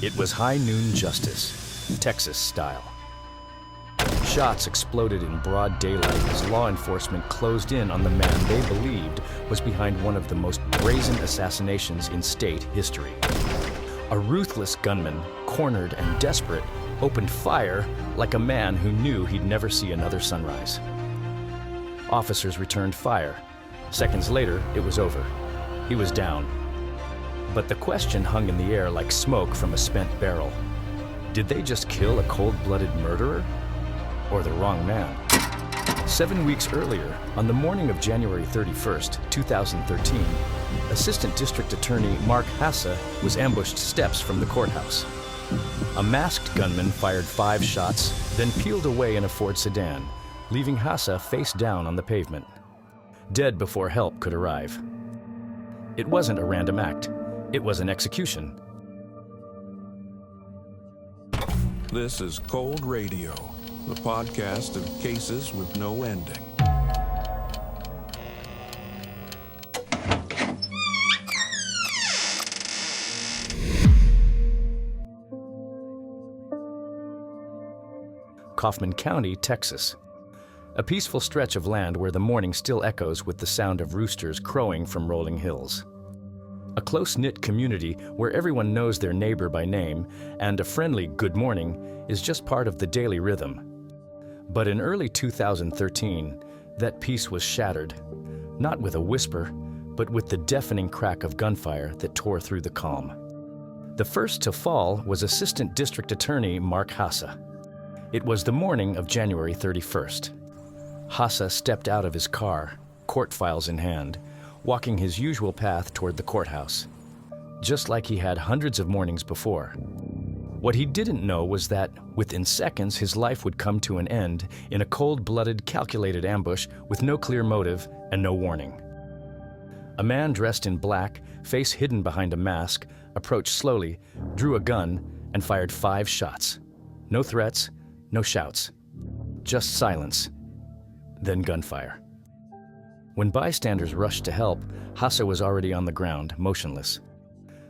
It was high noon justice, Texas style. Shots exploded in broad daylight as law enforcement closed in on the man they believed was behind one of the most brazen assassinations in state history. A ruthless gunman, cornered and desperate, opened fire like a man who knew he'd never see another sunrise. Officers returned fire. Seconds later, it was over. He was down. But the question hung in the air like smoke from a spent barrel. Did they just kill a cold-blooded murderer? Or the wrong man? 7 weeks earlier, on the morning of January 31st, 2013, Assistant District Attorney Mark Hasse was ambushed steps from the courthouse. A masked gunman fired 5 shots, then peeled away in a Ford sedan, leaving Hasse face down on the pavement, dead before help could arrive. It wasn't a random act. It was an execution. This is Cold Radio, the podcast of cases with no ending. Kaufman County, Texas. A peaceful stretch of land where the morning still echoes with the sound of roosters crowing from rolling hills. A close-knit community where everyone knows their neighbor by name, and a friendly good morning is just part of the daily rhythm. But in early 2013, that peace was shattered, not with a whisper, but with the deafening crack of gunfire that tore through the calm. The first to fall was Assistant District Attorney Mark Hasse. It was the morning of January 31st. Hasse stepped out of his car, court files in hand, walking his usual path toward the courthouse, just like he had hundreds of mornings before. What he didn't know was that, within seconds, his life would come to an end in a cold-blooded, calculated ambush with no clear motive and no warning. A man dressed in black, face hidden behind a mask, approached slowly, drew a gun, and fired 5 shots. No threats, no shouts, just silence, then gunfire. When bystanders rushed to help, Hasse was already on the ground, motionless.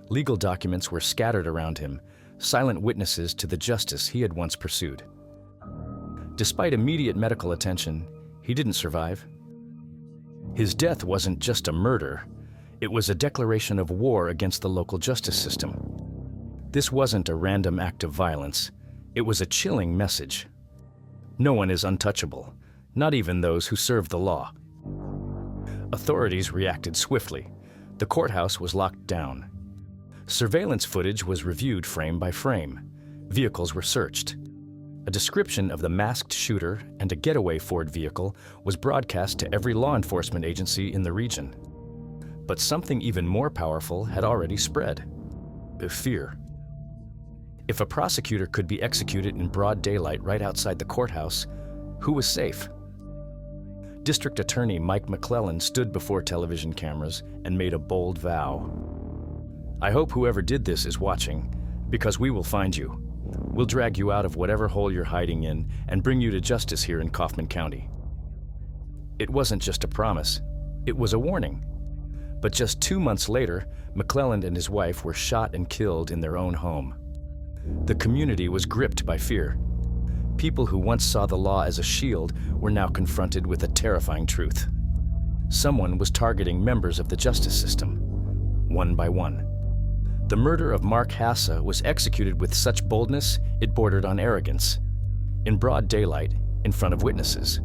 Legal documents were scattered around him, silent witnesses to the justice he had once pursued. Despite immediate medical attention, he didn't survive. His death wasn't just a murder, it was a declaration of war against the local justice system. This wasn't a random act of violence, it was a chilling message. No one is untouchable, not even those who serve the law. Authorities reacted swiftly. The courthouse was locked down. Surveillance footage was reviewed frame by frame. Vehicles were searched. A description of the masked shooter and a getaway Ford vehicle was broadcast to every law enforcement agency in the region. But something even more powerful had already spread: fear. If a prosecutor could be executed in broad daylight right outside the courthouse, who was safe? District Attorney Mike McLelland stood before television cameras and made a bold vow. I hope whoever did this is watching, because we will find you. We'll drag you out of whatever hole you're hiding in and bring you to justice here in Kaufman County. It wasn't just a promise, it was a warning. But just 2 months later, McLelland and his wife were shot and killed in their own home. The community was gripped by fear. People who once saw the law as a shield were now confronted with a terrifying truth. Someone was targeting members of the justice system, one by one. The murder of Mark Hasse was executed with such boldness it bordered on arrogance. In broad daylight, in front of witnesses.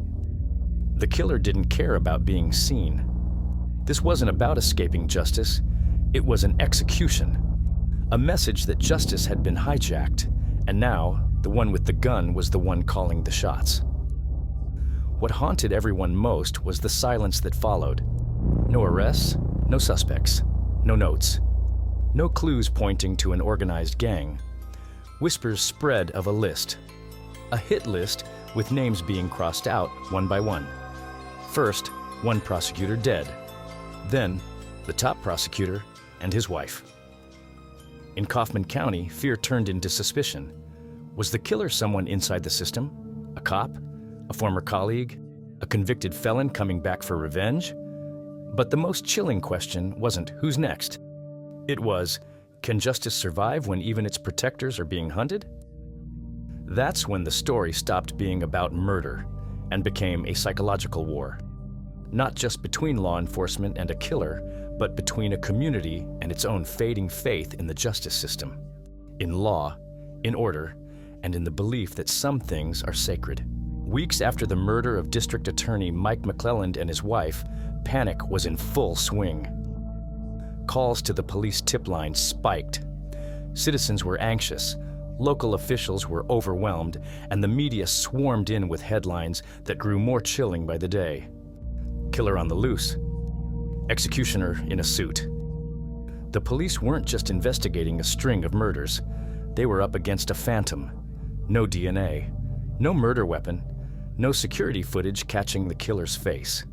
The killer didn't care about being seen. This wasn't about escaping justice, it was an execution. A message that justice had been hijacked, and now the one with the gun was the one calling the shots. What haunted everyone most was the silence that followed. No arrests, no suspects, no notes. No clues pointing to an organized gang. Whispers spread of a list. A hit list with names being crossed out one by one. First, one prosecutor dead. Then, the top prosecutor and his wife. In Kaufman County, fear turned into suspicion. Was the killer someone inside the system? A cop? A former colleague? A convicted felon coming back for revenge? But the most chilling question wasn't who's next. It was, Can justice survive when even its protectors are being hunted? That's when the story stopped being about murder and became a psychological war. Not just between law enforcement and a killer, but between a community and its own fading faith in the justice system, in law, in order, and in the belief that some things are sacred. Weeks after the murder of District Attorney Mike McLelland and his wife, panic was in full swing. Calls to the police tip line spiked. Citizens were anxious, local officials were overwhelmed, and the media swarmed in with headlines that grew more chilling by the day. Killer on the loose. Executioner in a suit. The police weren't just investigating a string of murders. They were up against a phantom. No DNA, no murder weapon, no security footage catching the killer's face.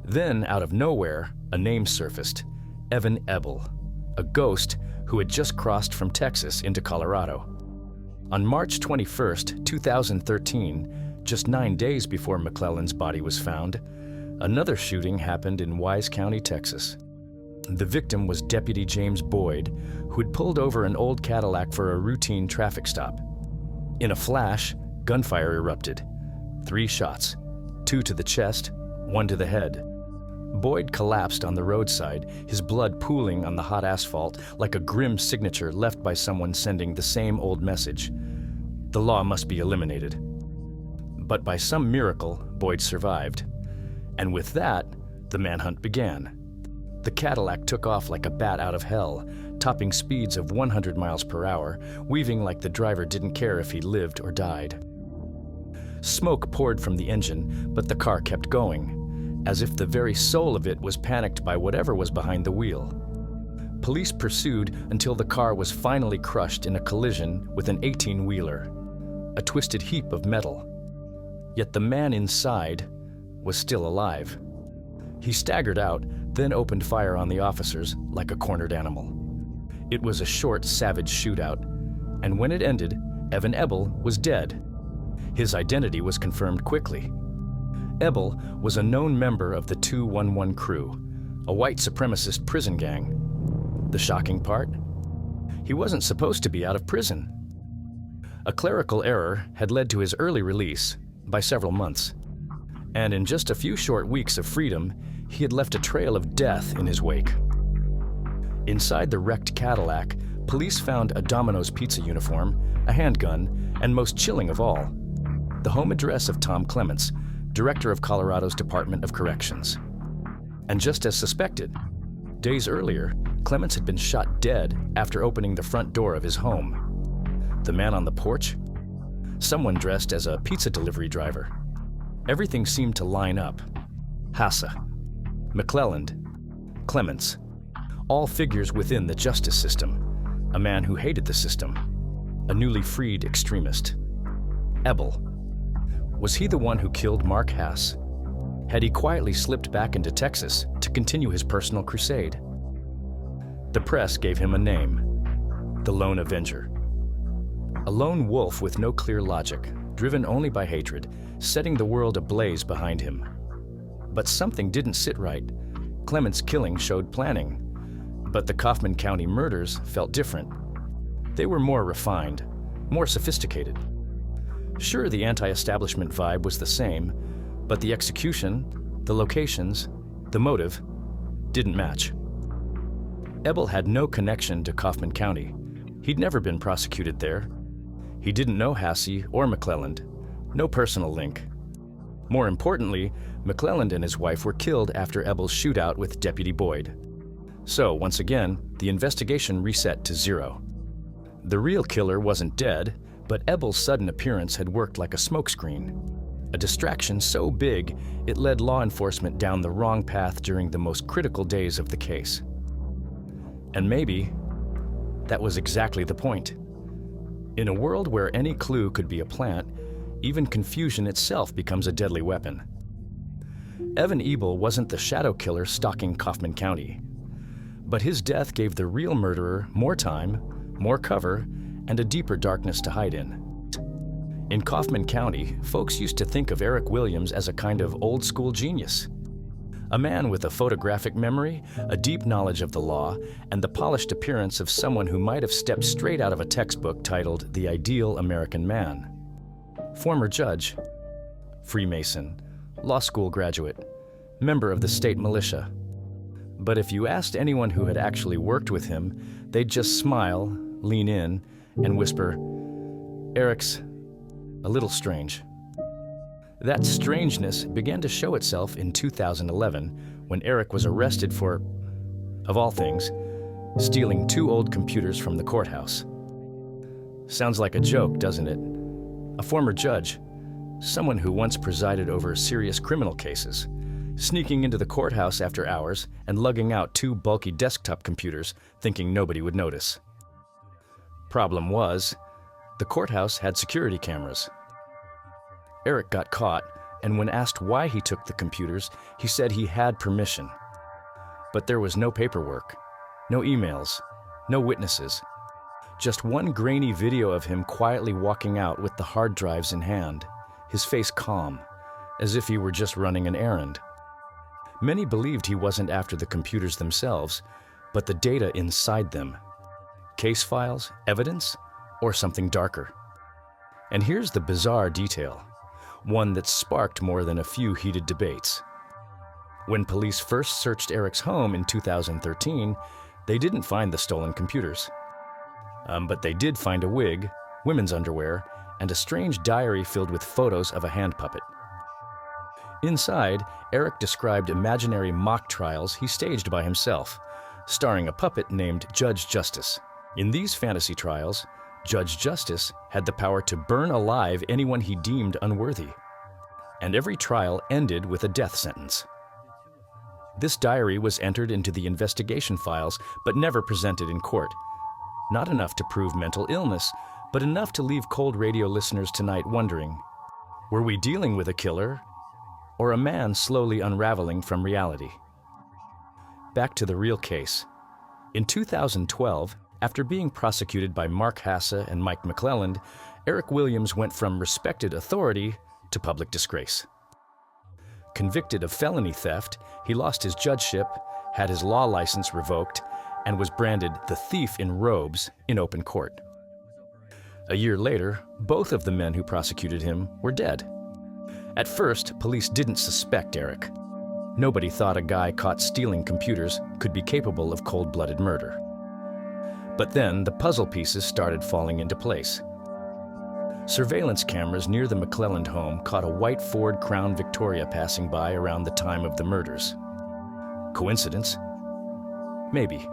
Then, out of nowhere, a name surfaced: Evan Ebel, a ghost who had just crossed from Texas into Colorado. On March 21st, 2013, just 9 days before McLelland's body was found, another shooting happened in Wise County, Texas. The victim was Deputy James Boyd, who had pulled over an old Cadillac for a routine traffic stop. In a flash, gunfire erupted. 3 shots, 2 to the chest, 1 to the head. Boyd collapsed on the roadside, his blood pooling on the hot asphalt like a grim signature left by someone sending the same old message. The law must be eliminated. But by some miracle, Boyd survived. And with that, the manhunt began. The Cadillac took off like a bat out of hell, topping speeds of 100 miles per hour, weaving like the driver didn't care if he lived or died. Smoke poured from the engine, but the car kept going, as if the very soul of it was panicked by whatever was behind the wheel. Police pursued until the car was finally crushed in a collision with an 18-wheeler, a twisted heap of metal. Yet the man inside was still alive. He staggered out, then opened fire on the officers like a cornered animal. It was a short, savage shootout, and when it ended, Evan Ebel was dead. His identity was confirmed quickly. Ebel was a known member of the 211 crew, a white supremacist prison gang. The shocking part? He wasn't supposed to be out of prison. A clerical error had led to his early release by several months. And in just a few short weeks of freedom, he had left a trail of death in his wake. Inside the wrecked Cadillac, police found a Domino's Pizza uniform, a handgun, and most chilling of all, the home address of Tom Clements, director of Colorado's Department of Corrections. And just as suspected, days earlier, Clements had been shot dead after opening the front door of his home. The man on the porch? Someone dressed as a pizza delivery driver. Everything seemed to line up. Hasse, McLelland, Clements, all figures within the justice system. A man who hated the system. A newly freed extremist. Ebel. Was he the one who killed Mark Hasse? Had he quietly slipped back into Texas to continue his personal crusade? The press gave him a name: the Lone Avenger. A lone wolf with no clear logic, driven only by hatred, setting the world ablaze behind him. But something didn't sit right. Clements' killing showed planning. But the Kaufman County murders felt different. They were more refined, more sophisticated. Sure, the anti-establishment vibe was the same, but the execution, the locations, the motive didn't match. Ebel had no connection to Kaufman County. He'd never been prosecuted there. He didn't know Hasse or McLelland. No personal link. More importantly, McLelland and his wife were killed after Ebel's shootout with Deputy Boyd. So, once again, the investigation reset to zero. The real killer wasn't dead, but Ebel's sudden appearance had worked like a smokescreen. A distraction so big, it led law enforcement down the wrong path during the most critical days of the case. And maybe that was exactly the point. In a world where any clue could be a plant, even confusion itself becomes a deadly weapon. Evan Ebel wasn't the shadow killer stalking Kaufman County, but his death gave the real murderer more time, more cover, and a deeper darkness to hide in. In Kaufman County, folks used to think of Eric Williams as a kind of old-school genius. A man with a photographic memory, a deep knowledge of the law, and the polished appearance of someone who might have stepped straight out of a textbook titled The Ideal American Man. Former judge, Freemason, law school graduate, member of the state militia. But if you asked anyone who had actually worked with him, they'd just smile, lean in, and whisper, "Eric's a little strange." That strangeness began to show itself in 2011 when Eric was arrested for, of all things, stealing 2 old computers from the courthouse. Sounds like a joke, doesn't it? A former judge, someone who once presided over serious criminal cases, sneaking into the courthouse after hours and lugging out 2 bulky desktop computers thinking nobody would notice. Problem was, the courthouse had security cameras. Eric got caught, and when asked why he took the computers, he said he had permission. But there was no paperwork, no emails, no witnesses. Just one grainy video of him quietly walking out with the hard drives in hand, his face calm, as if he were just running an errand. Many believed he wasn't after the computers themselves, but the data inside them. Case files, evidence, or something darker. And here's the bizarre detail, one that sparked more than a few heated debates. When police first searched Eric's home in 2013, they didn't find the stolen computers. But they did find a wig, women's underwear, and a strange diary filled with photos of a hand puppet. Inside, Eric described imaginary mock trials he staged by himself, starring a puppet named Judge Justice. In these fantasy trials, Judge Justice had the power to burn alive anyone he deemed unworthy. And every trial ended with a death sentence. This diary was entered into the investigation files, but never presented in court. Not enough to prove mental illness, but enough to leave Cold Radio listeners tonight wondering, were we dealing with a killer, or a man slowly unraveling from reality? Back to the real case. In 2012, after being prosecuted by Mark Hasse and Mike McLelland, Eric Williams went from respected authority to public disgrace. Convicted of felony theft, he lost his judgeship, had his law license revoked, and was branded the thief in robes in open court. A year later, both of the men who prosecuted him were dead. At first, police didn't suspect Eric. Nobody thought a guy caught stealing computers could be capable of cold-blooded murder. But then the puzzle pieces started falling into place. Surveillance cameras near the McLelland home caught a white Ford Crown Victoria passing by around the time of the murders. Coincidence? Maybe.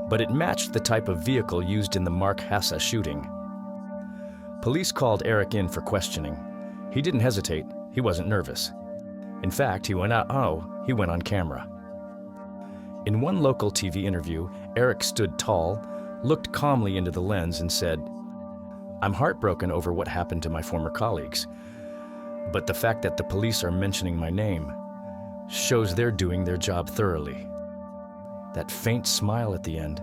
But it matched the type of vehicle used in the Mark Hasse shooting. Police called Eric in for questioning. He didn't hesitate. He wasn't nervous. In fact, he went on camera. In one local TV interview, Eric stood tall, looked calmly into the lens and said, "I'm heartbroken over what happened to my former colleagues. But the fact that the police are mentioning my name shows they're doing their job thoroughly." That faint smile at the end,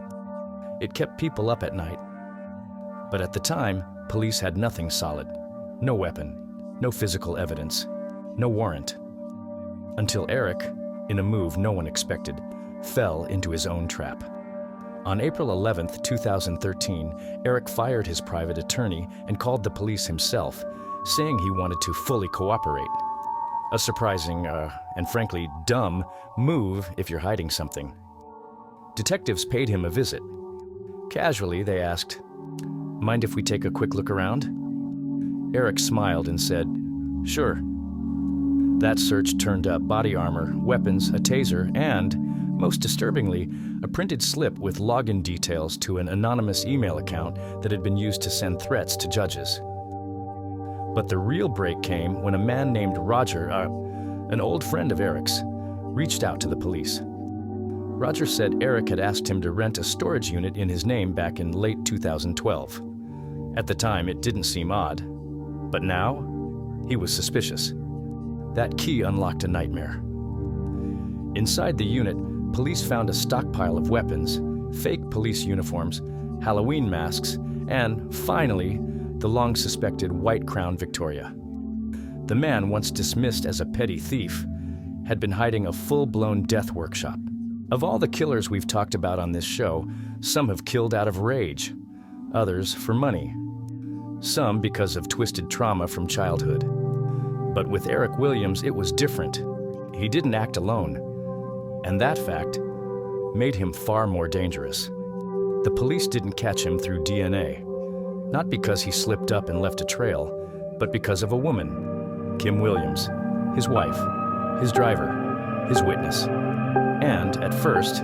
it kept people up at night. But at the time, police had nothing solid. No weapon, no physical evidence, no warrant. Until Eric, in a move no one expected, fell into his own trap. On April 11th, 2013, Eric fired his private attorney and called the police himself, saying he wanted to fully cooperate. A surprising, and frankly dumb, move if you're hiding something. Detectives paid him a visit. Casually, they asked, "Mind if we take a quick look around?" Eric smiled and said, "Sure." That search turned up body armor, weapons, a taser, and, most disturbingly, a printed slip with login details to an anonymous email account that had been used to send threats to judges. But the real break came when a man named Roger, an old friend of Eric's, reached out to the police. Roger said Eric had asked him to rent a storage unit in his name back in late 2012. At the time, it didn't seem odd. But now, he was suspicious. That key unlocked a nightmare. Inside the unit, police found a stockpile of weapons, fake police uniforms, Halloween masks, and, finally, the long-suspected white Crown Victoria. The man once dismissed as a petty thief had been hiding a full-blown death workshop. Of all the killers we've talked about on this show, some have killed out of rage, others for money, some because of twisted trauma from childhood. But with Eric Williams, it was different. He didn't act alone, and that fact made him far more dangerous. The police didn't catch him through DNA, not because he slipped up and left a trail, but because of a woman, Kim Williams, his wife, his driver, his witness, and, at first,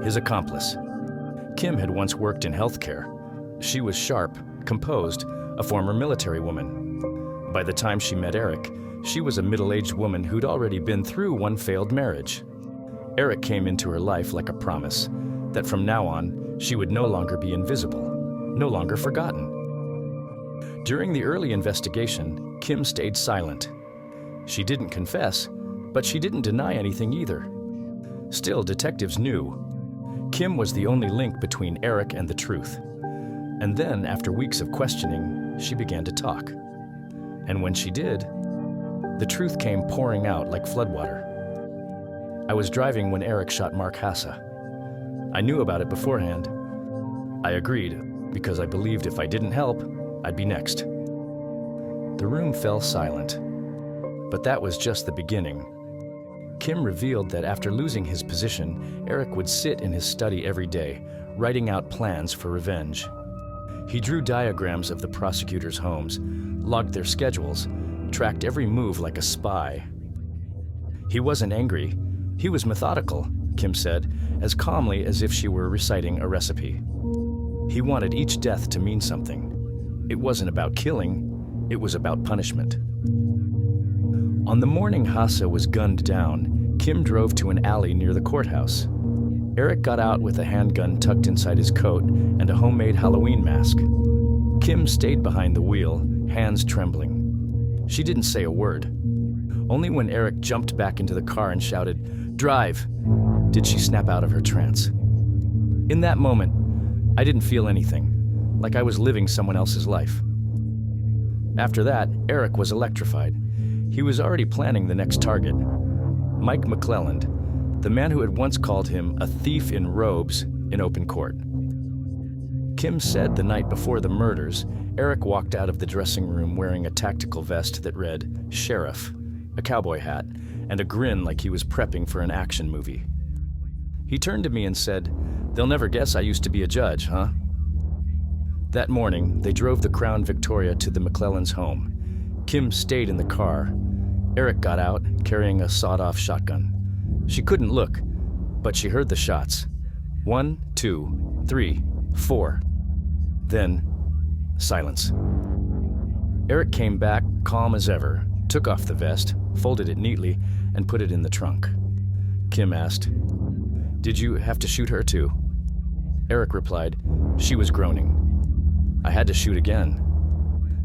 his accomplice. Kim had once worked in healthcare. She was sharp, composed, a former military woman. By the time she met Eric, she was a middle-aged woman who'd already been through one failed marriage. Eric came into her life like a promise that from now on, she would no longer be invisible, no longer forgotten. During the early investigation, Kim stayed silent. She didn't confess, but she didn't deny anything either. Still, detectives knew Kim was the only link between Eric and the truth. And then, after weeks of questioning, she began to talk. And when she did, the truth came pouring out like floodwater. I was driving when Eric shot Mark Hasse. I knew about it beforehand. I agreed, because I believed if I didn't help, I'd be next. The room fell silent. But that was just the beginning. Kim revealed that after losing his position, Eric would sit in his study every day, writing out plans for revenge. He drew diagrams of the prosecutors' homes, logged their schedules, tracked every move like a spy. He wasn't angry. He was methodical, Kim said, as calmly as if she were reciting a recipe. He wanted each death to mean something. It wasn't about killing, it was about punishment. On the morning Hasse was gunned down, Kim drove to an alley near the courthouse. Eric got out with a handgun tucked inside his coat and a homemade Halloween mask. Kim stayed behind the wheel, hands trembling. She didn't say a word. Only when Eric jumped back into the car and shouted, "Drive!" did she snap out of her trance. In that moment, I didn't feel anything, like I was living someone else's life. After that, Eric was electrified. He was already planning the next target. Mike McLelland, the man who had once called him a thief in robes in open court. Kim said the night before the murders, Eric walked out of the dressing room wearing a tactical vest that read Sheriff, a cowboy hat, and a grin like he was prepping for an action movie. He turned to me and said, "They'll never guess I used to be a judge, huh?" That morning, they drove the Crown Victoria to the McLelland's home. Kim stayed in the car. Eric got out, carrying a sawed-off shotgun. She couldn't look, but she heard the shots. 1, 2, 3, 4. Then, silence. Eric came back, calm as ever, took off the vest, folded it neatly, and put it in the trunk. Kim asked, "Did you have to shoot her too?" Eric replied, "She was groaning. I had to shoot again."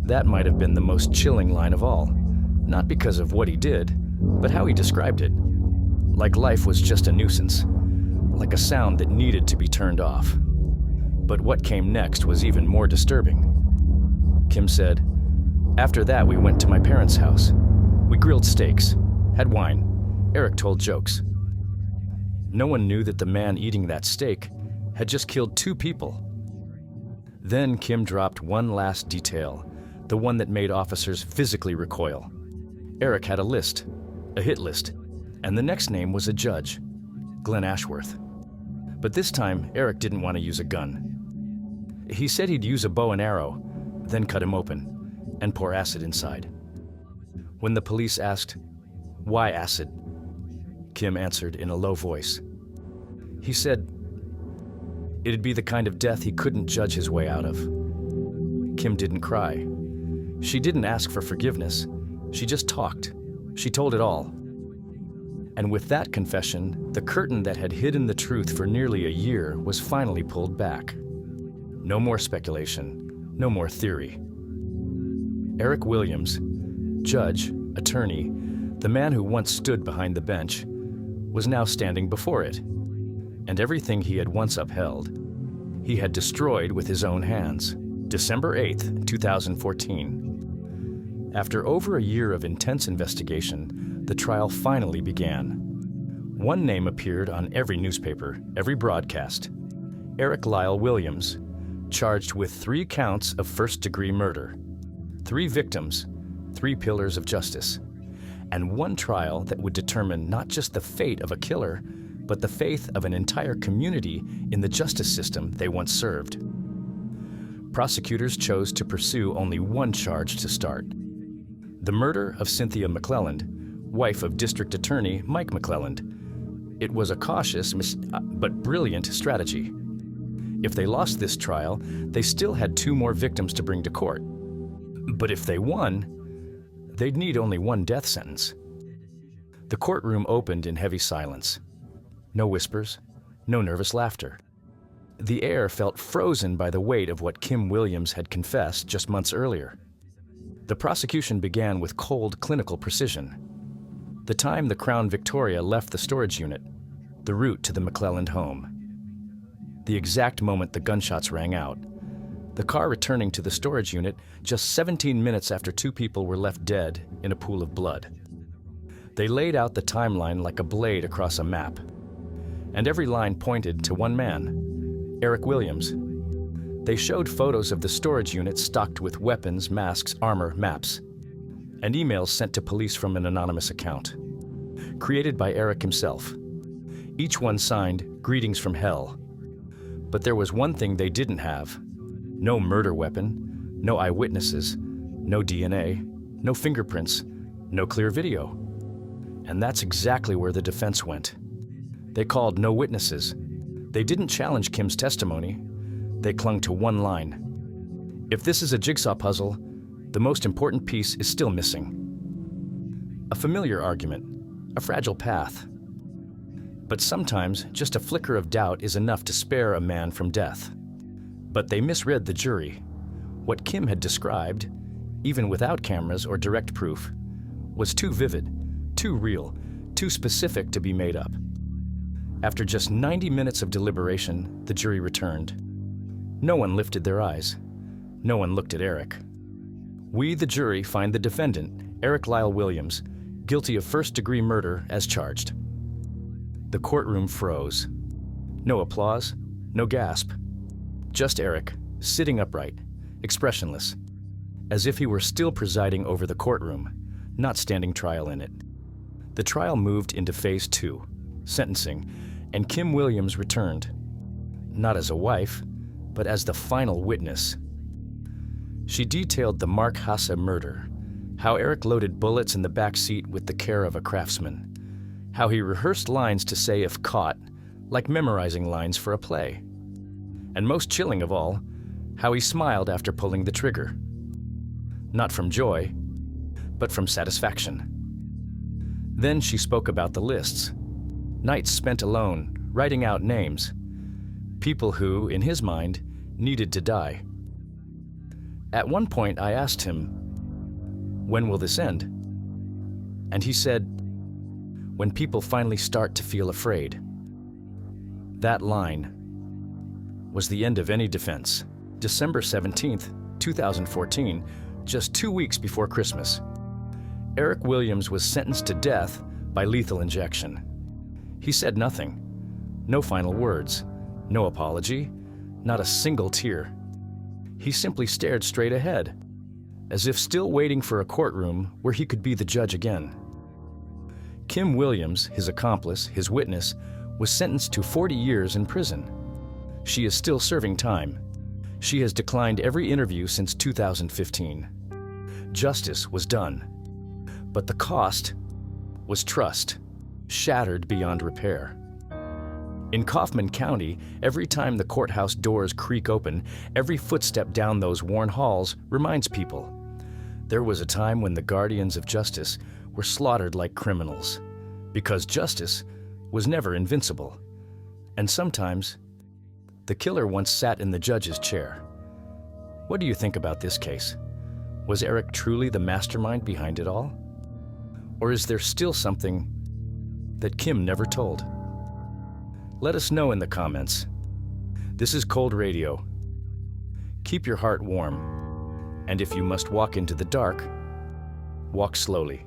That might have been the most chilling line of all, not because of what he did, but how he described it. Like life was just a nuisance, like a sound that needed to be turned off. But what came next was even more disturbing. Kim said, "After that, we went to my parents' house. We grilled steaks, had wine. Eric told jokes. No one knew that the man eating that steak had just killed 2 people. Then Kim dropped one last detail, the one that made officers physically recoil. Eric had a list, a hit list, and the next name was a judge, Glenn Ashworth. But this time, Eric didn't want to use a gun. He said he'd use a bow and arrow, then cut him open and pour acid inside. When the police asked, "Why acid?" Kim answered in a low voice. He said it'd be the kind of death he couldn't judge his way out of. Kim didn't cry. She didn't ask for forgiveness. She just talked. She told it all. And with that confession, the curtain that had hidden the truth for nearly a year was finally pulled back. No more speculation, no more theory. Eric Williams, judge, attorney, the man who once stood behind the bench, was now standing before it. And everything he had once upheld, he had destroyed with his own hands. December 8th, 2014. After over a year of intense investigation, the trial finally began. One name appeared on every newspaper, every broadcast. Eric Lyle Williams, charged with 3 counts of first-degree murder, 3 victims, 3 pillars of justice, and one trial that would determine not just the fate of a killer, but the faith of an entire community in the justice system they once served. Prosecutors chose to pursue only one charge to start: the murder of Cynthia McLelland, wife of District Attorney Mike McLelland. It was a cautious but brilliant strategy. If they lost this trial, they still had 2 more victims to bring to court. But if they won, they'd need only 1 death sentence. The courtroom opened in heavy silence. No whispers, no nervous laughter. The air felt frozen by the weight of what Kim Williams had confessed just months earlier. The prosecution began with cold, clinical precision. The time the Crown Victoria left the storage unit, the route to the McLelland home. The exact moment the gunshots rang out, the car returning to the storage unit just 17 minutes after 2 people were left dead in a pool of blood. They laid out the timeline like a blade across a map, and every line pointed to one man, Eric Williams. They showed photos of the storage unit stocked with weapons, masks, armor, maps, and emails sent to police from an anonymous account, created by Eric himself. Each one signed, "Greetings from Hell." But there was one thing they didn't have: no murder weapon, no eyewitnesses, no DNA, no fingerprints, no clear video. And that's exactly where the defense went. They called no witnesses. They didn't challenge Kim's testimony. They clung to one line: if this is a jigsaw puzzle, the most important piece is still missing. A familiar argument, a fragile path. But sometimes just a flicker of doubt is enough to spare a man from death. But they misread the jury. What Kim had described, even without cameras or direct proof, was too vivid, too real, too specific to be made up. After just 90 minutes of deliberation, the jury returned. No one lifted their eyes. No one looked at Eric. We, the jury, find the defendant, Eric Lyle Williams, guilty of first-degree murder as charged. The courtroom froze. No applause, no gasp. Just Eric, sitting upright, expressionless, as if he were still presiding over the courtroom, not standing trial in it. The trial moved into phase 2, sentencing, and Kim Williams returned, not as a wife, but as the final witness. She detailed the Mark Hasse murder, how Eric loaded bullets in the back seat with the care of a craftsman, how he rehearsed lines to say if caught, like memorizing lines for a play. And most chilling of all, how he smiled after pulling the trigger. Not from joy, but from satisfaction. Then she spoke about the lists. Nights spent alone, writing out names. People who, in his mind, needed to die. At one point I asked him, "When will this end?" And he said, "When people finally start to feel afraid." That line was the end of any defense. December 17th, 2014, just 2 weeks before Christmas. Eric Williams was sentenced to death by lethal injection. He said nothing. No final words. No apology. Not a single tear. He simply stared straight ahead, as if still waiting for a courtroom where he could be the judge again. Kim Williams, his accomplice, his witness, was sentenced to 40 years in prison. She is still serving time. She has declined every interview since 2015. Justice was done. But the cost was trust, shattered beyond repair. In Kaufman County, every time the courthouse doors creak open, every footstep down those worn halls reminds people. There was a time when the guardians of justice were slaughtered like criminals, because justice was never invincible. And sometimes, the killer once sat in the judge's chair. What do you think about this case? Was Eric truly the mastermind behind it all? Or is there still something that Kim never told? Let us know in the comments. This is Cold Radio. Keep your heart warm. And if you must walk into the dark, walk slowly.